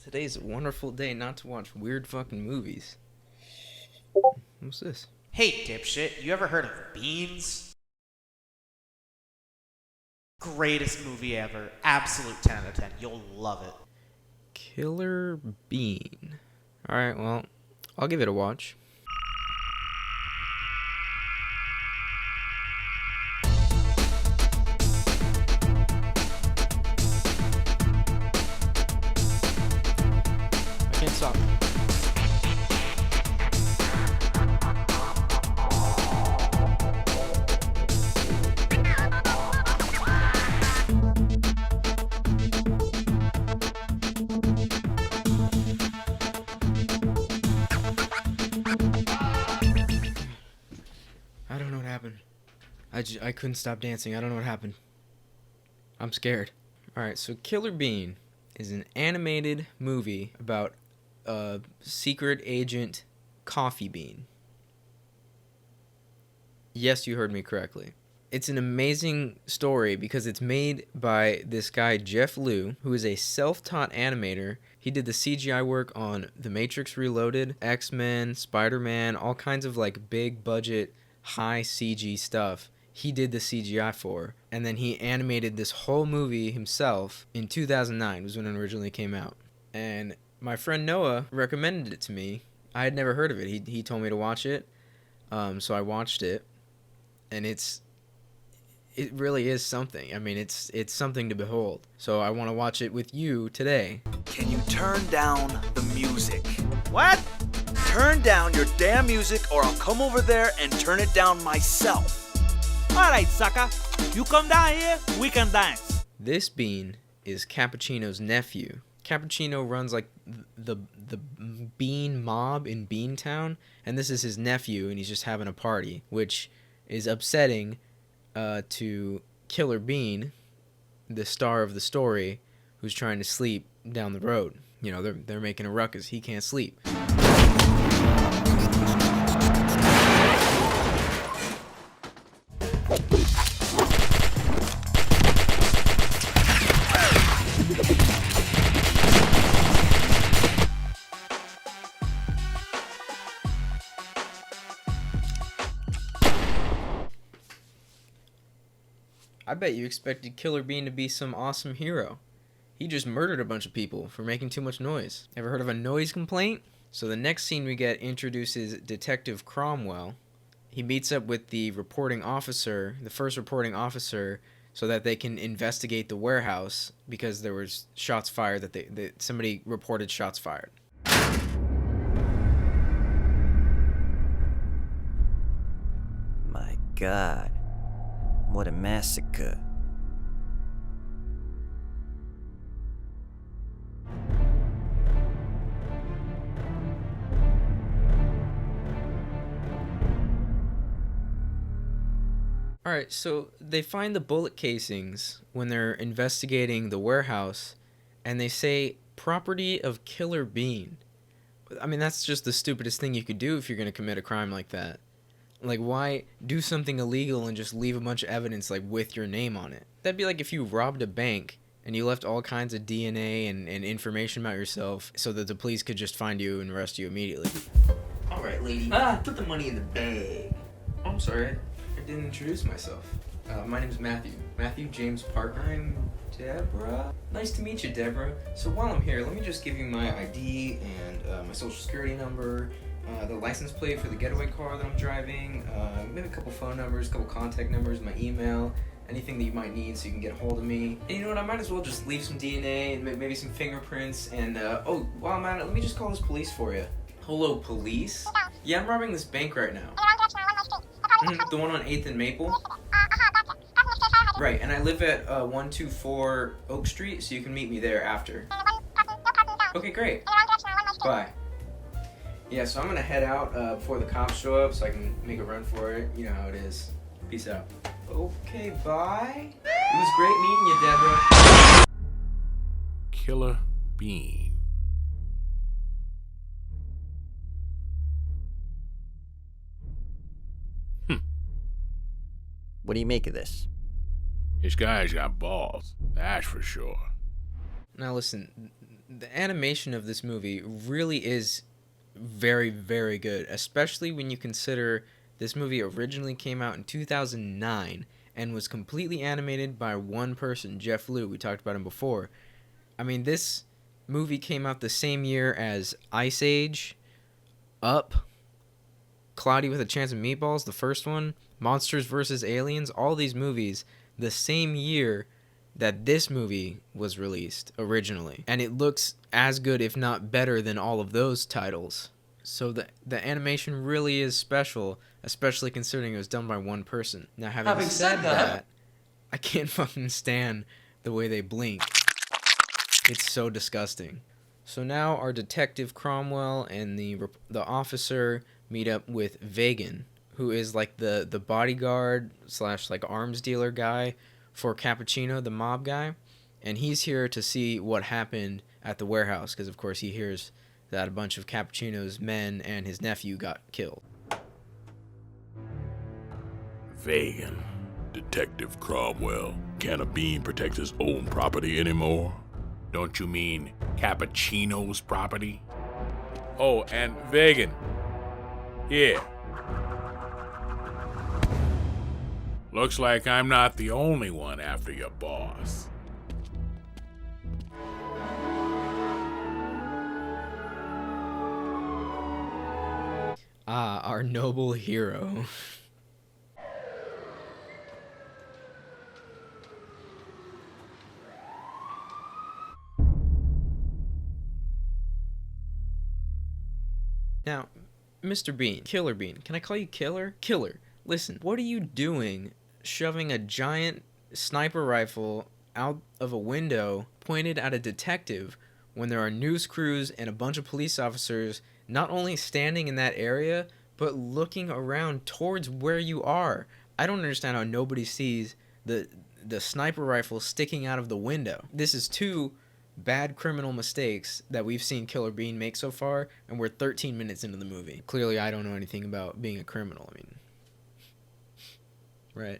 Today's a wonderful day not to watch weird fucking movies. What's this? Hey, dipshit, you ever heard of Beans? Greatest movie ever. Absolute 10 out of 10. You'll love it. Killer Bean. Alright, well, I'll give it a watch. I can't stop. I don't know what happened. I couldn't stop dancing. I don't know what happened. I'm scared. Alright, so Killer Bean is an animated movie about a secret agent coffee bean. Yes, you heard me correctly. It's an amazing story because it's made by this guy, Jeff Liu, who is a self-taught animator. He did the CGI work on The Matrix Reloaded, X-Men, Spider-Man, all kinds of like big budget, high CG stuff. He did the CGI for, and then he animated this whole movie himself in 2009 was when it originally came out. And my friend Noah recommended it to me. I had never heard of it. He told me to watch it, so I watched it, and it really is something. I mean, it's something to behold. So I want to watch it with you today. Can you turn down the music? What? Turn down your damn music or I'll come over there and turn it down myself. Alright, sucker. You come down here, we can dance. This bean is Cappuccino's nephew. Cappuccino runs like the bean mob in Beantown, and this is his nephew, and he's just having a party, which is upsetting to Killer Bean, the star of the story, who's trying to sleep down the road. You know, they're making a ruckus. He can't sleep. I bet you expected Killer Bean to be some awesome hero. He just murdered a bunch of people for making too much noise. Ever heard of a noise complaint? So the next scene we get introduces Detective Cromwell. He meets up with the reporting officer, the first reporting officer, so that they can investigate the warehouse because there was shots fired that somebody reported shots fired. My God. What a massacre. Alright, so they find the bullet casings when they're investigating the warehouse, and they say, property of Killer Bean. I mean, that's just the stupidest thing you could do if you're going to commit a crime like that. Like, why do something illegal and just leave a bunch of evidence, like, with your name on it? That'd be like if you robbed a bank and you left all kinds of DNA and information about yourself so that the police could just find you and arrest you immediately. Alright, lady, put the money in the bag. Oh, I'm sorry, I didn't introduce myself. My name's Matthew. Matthew James Parker. I'm Deborah. Nice to meet you, Deborah. So while I'm here, let me just give you my ID and my social security number, the license plate for the getaway car that I'm driving, maybe a couple phone numbers, a couple contact numbers, my email, anything that you might need so you can get a hold of me. And you know what, I might as well just leave some DNA and maybe some fingerprints, and oh, while I'm at it, let me just call this police for you. Hello, police? Yeah, I'm robbing this bank right now. The one on 8th and Maple? Right, and I live at 124 Oak Street, so you can meet me there after. Okay, great. Bye. Yeah, so I'm gonna head out before the cops show up so I can make a run for it. You know how it is. Peace out. Okay, bye. It was great meeting you, Deborah. Killer Bean. What do you make of this? This guy's got balls, that's for sure. Now listen, the animation of this movie really is very, very good, especially when you consider this movie originally came out in 2009 and was completely animated by one person, Jeff Liu. We talked about him before. I mean, this movie came out the same year as Ice Age, Up, Cloudy with a Chance of Meatballs, the first one, Monsters vs. Aliens, all these movies the same year that this movie was released originally. And it looks as good, if not better, than all of those titles. So the animation really is special, especially considering it was done by one person. Now, having said that, I can't fucking stand the way they blink. It's so disgusting. So now our detective Cromwell and the officer meet up with Vagan, who is like the bodyguard / like arms dealer guy for Cappuccino, the mob guy, and he's here to see what happened at the warehouse because of course he hears that a bunch of Cappuccino's men and his nephew got killed. Vagan, Detective Cromwell. Can a bean protect his own property anymore? Don't you mean Cappuccino's property? Oh, and Vagan. Yeah. Looks like I'm not the only one after your boss. Ah, our noble hero. Now, Mr. Bean, Killer Bean, can I call you Killer? Killer, listen, what are you doing shoving a giant sniper rifle out of a window pointed at a detective when there are news crews and a bunch of police officers not only standing in that area, but looking around towards where you are? I don't understand how nobody sees the sniper rifle sticking out of the window. This is two bad criminal mistakes that we've seen Killer Bean make so far, and we're 13 minutes into the movie. Clearly, I don't know anything about being a criminal. I mean, right.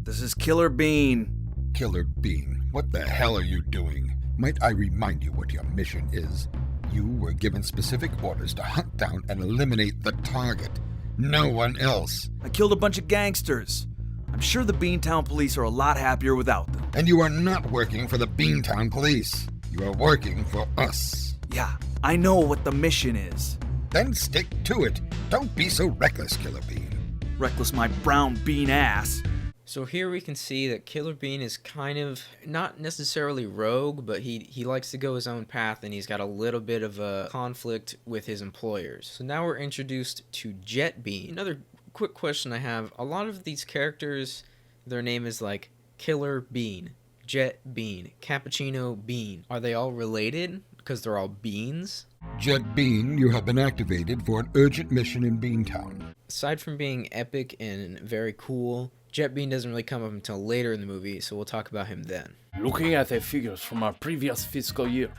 This is Killer Bean. Killer Bean, what the hell are you doing? Might I remind you what your mission is? You were given specific orders to hunt down and eliminate the target. No one else. I killed a bunch of gangsters. I'm sure the Beantown police are a lot happier without them. And you are not working for the Beantown police. You are working for us. Yeah, I know what the mission is. Then stick to it. Don't be so reckless, Killer Bean. Reckless my brown bean ass. So here we can see that Killer Bean is kind of not necessarily rogue, but he likes to go his own path, and he's got a little bit of a conflict with his employers. So now we're introduced to Jet Bean. Another quick question I have, a lot of these characters, their name is like Killer Bean, Jet Bean, Cappuccino Bean. Are they all related because they're all beans? Jet Bean, you have been activated for an urgent mission in Beantown. Aside from being epic and very cool, Jet Bean doesn't really come up until later in the movie, so we'll talk about him then. Looking at the figures from our previous fiscal year,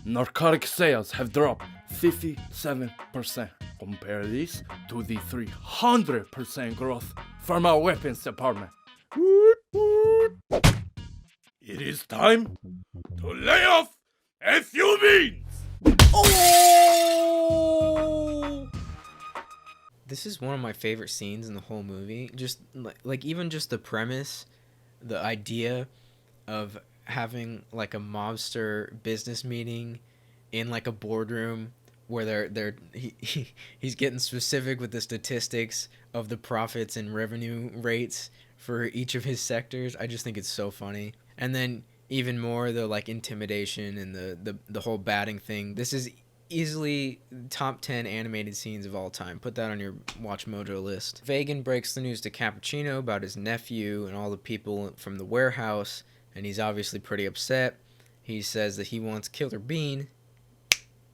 narcotic sales have dropped 57%. Compare this to the 300% growth from our weapons department. It is time to lay off a few beans! Oh! This is one of my favorite scenes in the whole movie. Just like even just the premise, the idea of having like a mobster business meeting in like a boardroom where he's getting specific with the statistics of the profits and revenue rates for each of his sectors. I just think it's so funny. And then even more the like intimidation and the whole batting thing. This is easily top 10 animated scenes of all time. Put that on your Watch Mojo list. Vagan breaks the news to Cappuccino about his nephew and all the people from the warehouse, and he's obviously pretty upset. He says that he wants Killer Bean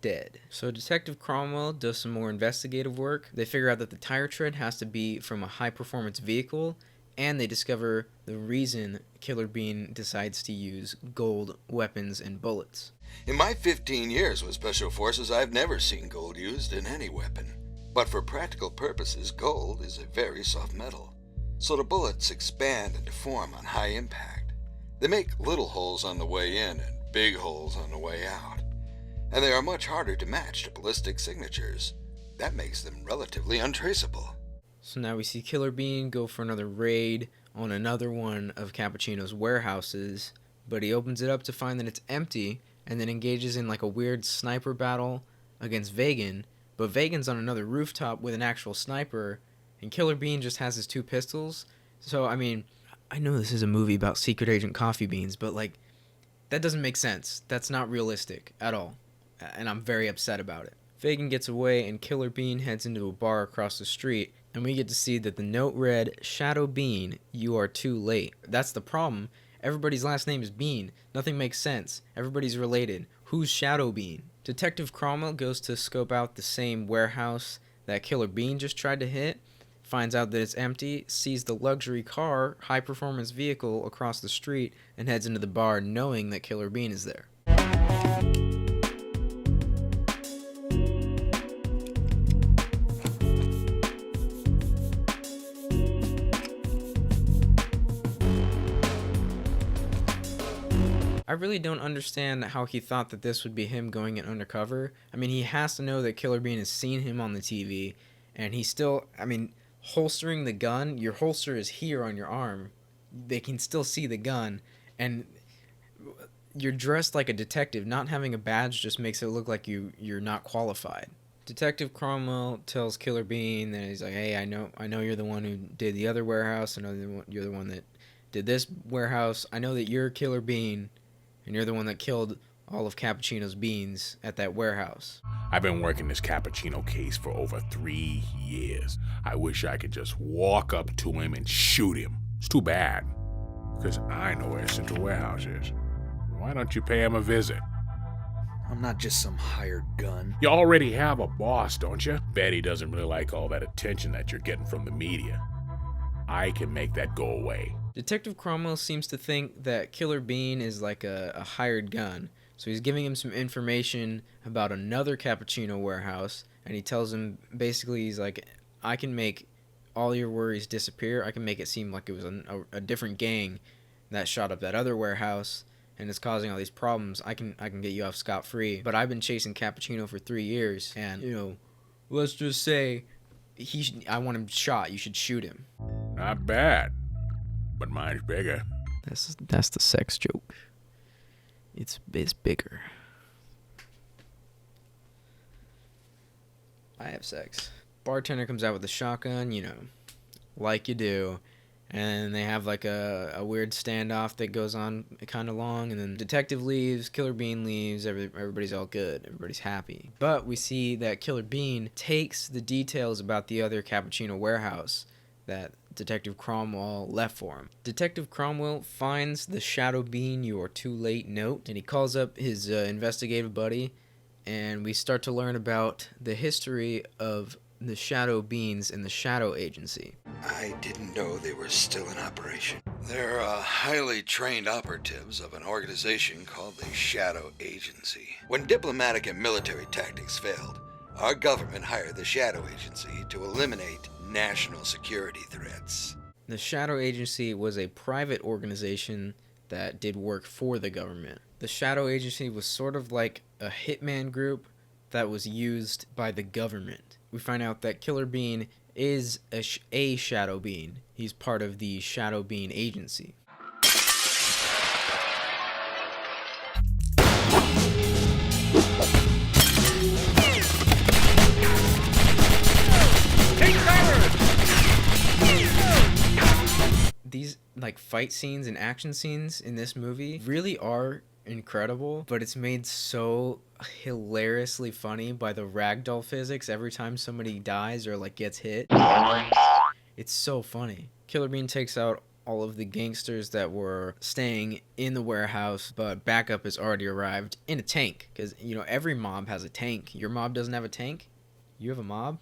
dead. So Detective Cromwell does some more investigative work. They figure out that the tire tread has to be from a high-performance vehicle, and they discover the reason Killer Bean decides to use gold weapons and bullets. In my 15 years with Special Forces, I've never seen gold used in any weapon. But for practical purposes, gold is a very soft metal, so the bullets expand and deform on high impact. They make little holes on the way in and big holes on the way out. And they are much harder to match to ballistic signatures. That makes them relatively untraceable. So now we see Killer Bean go for another raid on another one of Cappuccino's warehouses, but he opens it up to find that it's empty and then engages in like a weird sniper battle against Vegan, but Vegan's on another rooftop with an actual sniper, and Killer Bean just has his 2 pistols. So, I mean, I know this is a movie about Secret Agent Coffee Beans, but like, that doesn't make sense. That's not realistic at all, and I'm very upset about it. Vegan gets away and Killer Bean heads into a bar across the street, and we get to see that the note read, "Shadow Bean, you are too late." That's the problem. Everybody's last name is Bean. Nothing makes sense. Everybody's related. Who's Shadow Bean? Detective Cromwell goes to scope out the same warehouse that Killer Bean just tried to hit, finds out that it's empty, sees the luxury car, high-performance vehicle across the street, and heads into the bar knowing that Killer Bean is there. I really don't understand how he thought that this would be him going in undercover. I mean, he has to know that Killer Bean has seen him on the TV, and he's still, I mean, holstering the gun. Your holster is here on your arm. They can still see the gun, and you're dressed like a detective. Not having a badge just makes it look like you're not qualified. Detective Cromwell tells Killer Bean that he's like, "Hey, I know you're the one who did the other warehouse. I know you're the one that did this warehouse. I know that you're Killer Bean, and you're the one that killed all of Cappuccino's beans at that warehouse." I've been working this Cappuccino case for over 3 years. I wish I could just walk up to him and shoot him. It's too bad, because I know where Central Warehouse is. Why don't you pay him a visit? I'm not just some hired gun. You already have a boss, don't you? Betty doesn't really like all that attention that you're getting from the media. I can make that go away. Detective Cromwell seems to think that Killer Bean is like a hired gun. So he's giving him some information about another Cappuccino warehouse, and he tells him, basically, he's like, "I can make all your worries disappear. I can make it seem like it was a different gang that shot up that other warehouse and is causing all these problems. I can get you off scot-free. But I've been chasing Cappuccino for 3 years, and, you know, let's just say I want him shot. You should shoot him." Not bad, but mine's bigger. That's the sex joke. It's bigger. I have sex. Bartender comes out with a shotgun, you know, like you do. And they have like a weird standoff that goes on kind of long. And then detective leaves, Killer Bean leaves, everybody's all good. Everybody's happy. But we see that Killer Bean takes the details about the other Cappuccino warehouse that Detective Cromwell left for him. Detective Cromwell finds the "Shadow Bean, you are too late" note, and he calls up his investigative buddy, and we start to learn about the history of the Shadow Beans and the Shadow Agency. I didn't know they were still in operation. They're highly trained operatives of an organization called the Shadow Agency. When diplomatic and military tactics failed, our government hired the Shadow Agency to eliminate national security threats. The Shadow Agency was a private organization that did work for the government. The Shadow Agency was sort of like a hitman group that was used by the government. We find out that Killer Bean is a Shadow Bean. He's part of the Shadow Bean Agency. These like fight scenes and action scenes in this movie really are incredible, but it's made so hilariously funny by the ragdoll physics every time somebody dies or like gets hit. It's so funny. Killer Bean takes out all of the gangsters that were staying in the warehouse, but backup has already arrived in a tank, because you know every mob has a tank. Your mob doesn't have a tank? You have a mob?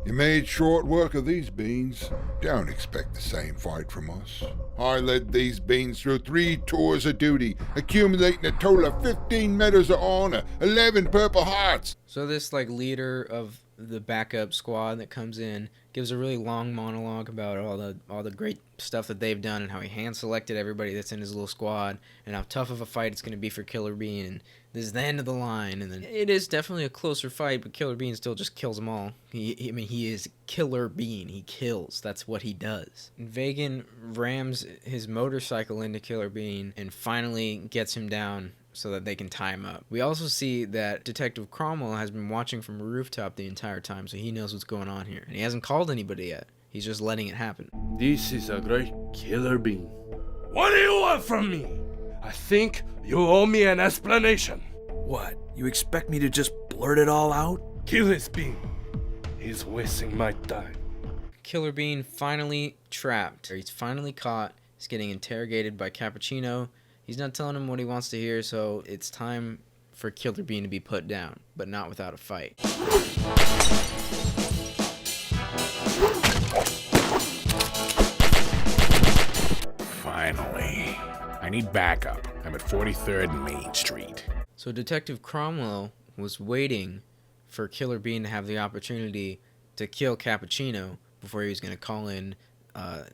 You made short work of these beans. Don't expect the same fight from us. I led these beans through 3 tours of duty, accumulating a total of 15 medals of honor, 11 Purple Hearts. So this like leader of the backup squad that comes in, gives a really long monologue about all the great stuff that they've done and how he hand selected everybody that's in his little squad and how tough of a fight it's going to be for Killer Bean, and this is the end of the line. And then it is definitely a closer fight, but Killer Bean still just kills them all. He is Killer Bean. He kills. That's what he does. And Vagan rams his motorcycle into Killer Bean and finally gets him down so that they can tie him up. We also see that Detective Cromwell has been watching from a rooftop the entire time, so he knows what's going on here. And he hasn't called anybody yet. He's just letting it happen. This is a great Killer Bean. What do you want from me? I think you owe me an explanation. What? You expect me to just blurt it all out? Kill this Bean. He's wasting my time. Killer Bean finally trapped. He's finally caught. He's getting interrogated by Cappuccino. He's not telling him what he wants to hear, so it's time for Killer Bean to be put down, but not without a fight. Finally. I need backup. I'm at 43rd and Main Street. So Detective Cromwell was waiting for Killer Bean to have the opportunity to kill Cappuccino before he was going to call in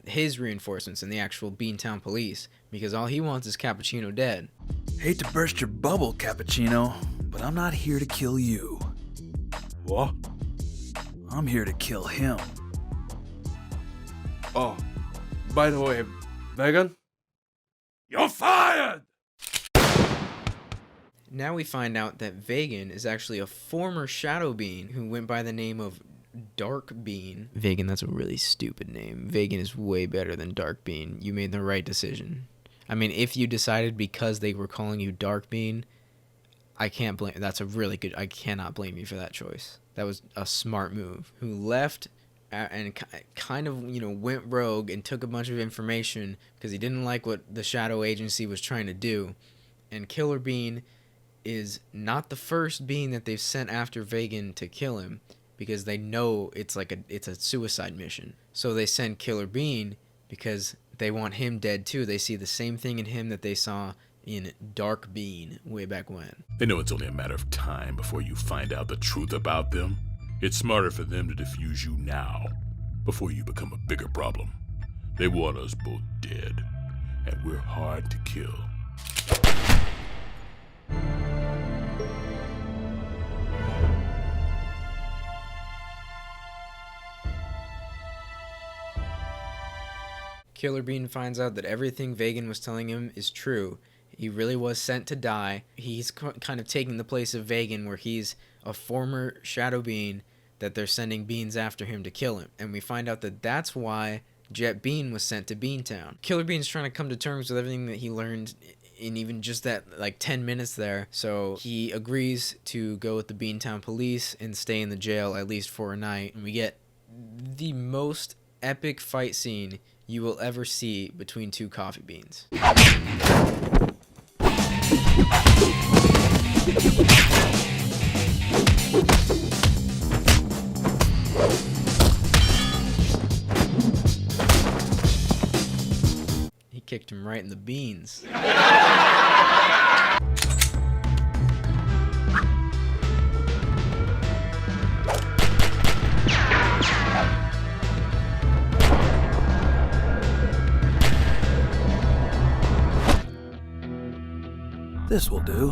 his reinforcements and the actual Beantown police, because all he wants is Cappuccino dead. Hate to burst your bubble, Cappuccino, but I'm not here to kill you. What? I'm here to kill him. Oh, by the way, Vagan? You're fired! Now we find out that Vagan is actually a former Shadow Bean who went by the name of Dark Bean. Vagan, that's a really stupid name. Vagan is way better than Dark Bean. You made the right decision. I mean, if you decided because they were calling you Dark Bean, I can't blame. That's a really good. I cannot blame you for that choice. That was a smart move. Who left and kind of, went rogue and took a bunch of information because he didn't like what the Shadow Agency was trying to do. And Killer Bean is not the first bean that they've sent after Vagan to kill him, because they know it's a suicide mission. So they send Killer Bean because they want him dead too. They see the same thing in him that they saw in Dark Bean way back when. They know it's only a matter of time before you find out the truth about them. It's smarter for them to defuse you now, before you become a bigger problem. They want us both dead, and we're hard to kill. Killer Bean finds out that everything Vagan was telling him is true. He really was sent to die. He's kind of taking the place of Vagan, where he's a former Shadow Bean that they're sending beans after him to kill him. And we find out that that's why Jet Bean was sent to Beantown. Killer Bean's trying to come to terms with everything that he learned in even just that 10 minutes there. So he agrees to go with the Beantown police and stay in the jail at least for a night. And we get the most epic fight scene you will ever see between two coffee beans. He kicked him right in the beans. This will do.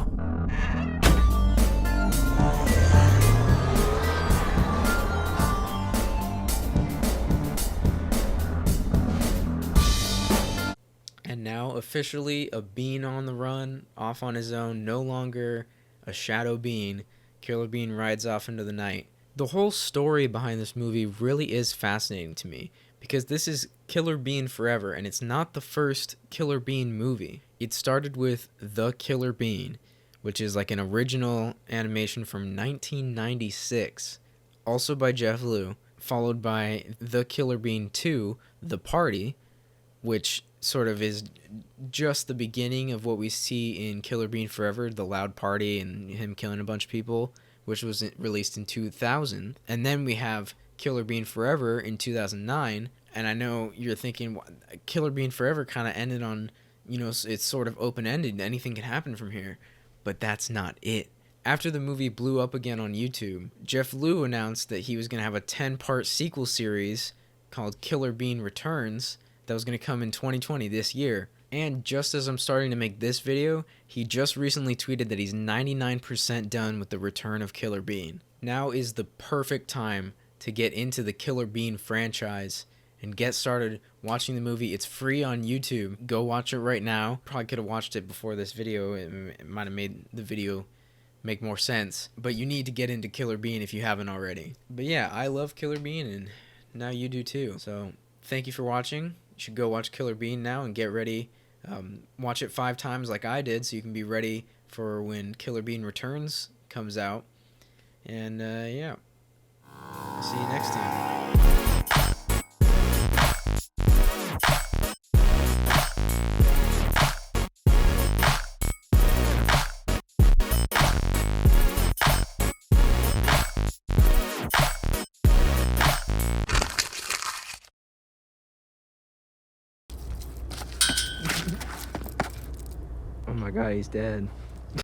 And now officially a bean on the run, off on his own, no longer a Shadow Bean. Killer Bean rides off into the night. The whole story behind this movie really is fascinating to me, because this is Killer Bean Forever, and it's not the first Killer Bean movie. It started with The Killer Bean, which is like an original animation from 1996, also by Jeff Liu, followed by The Killer Bean 2, The Party, which sort of is just the beginning of what we see in Killer Bean Forever, the loud party and him killing a bunch of people, which was released in 2000. And then we have Killer Bean Forever in 2009. And I know you're thinking, Killer Bean Forever kind of ended on, it's sort of open-ended. Anything can happen from here. But that's not it. After the movie blew up again on YouTube, Jeff Liu announced that he was going to have a 10-part sequel series called Killer Bean Returns that was going to come in 2020, this year. And just as I'm starting to make this video, he just recently tweeted that he's 99% done with the return of Killer Bean. Now is the perfect time to get into the Killer Bean franchise and get started watching the movie. It's free on YouTube. Go watch it right now. Probably could have watched it before this video. It might have made the video make more sense. But you need to get into Killer Bean if you haven't already. But yeah, I love Killer Bean, and now you do too. So thank you for watching. You should go watch Killer Bean now and get ready. Watch it 5 times like I did so you can be ready for when Killer Bean Returns comes out. And yeah, I'll see you next time. Oh my god, he's dead.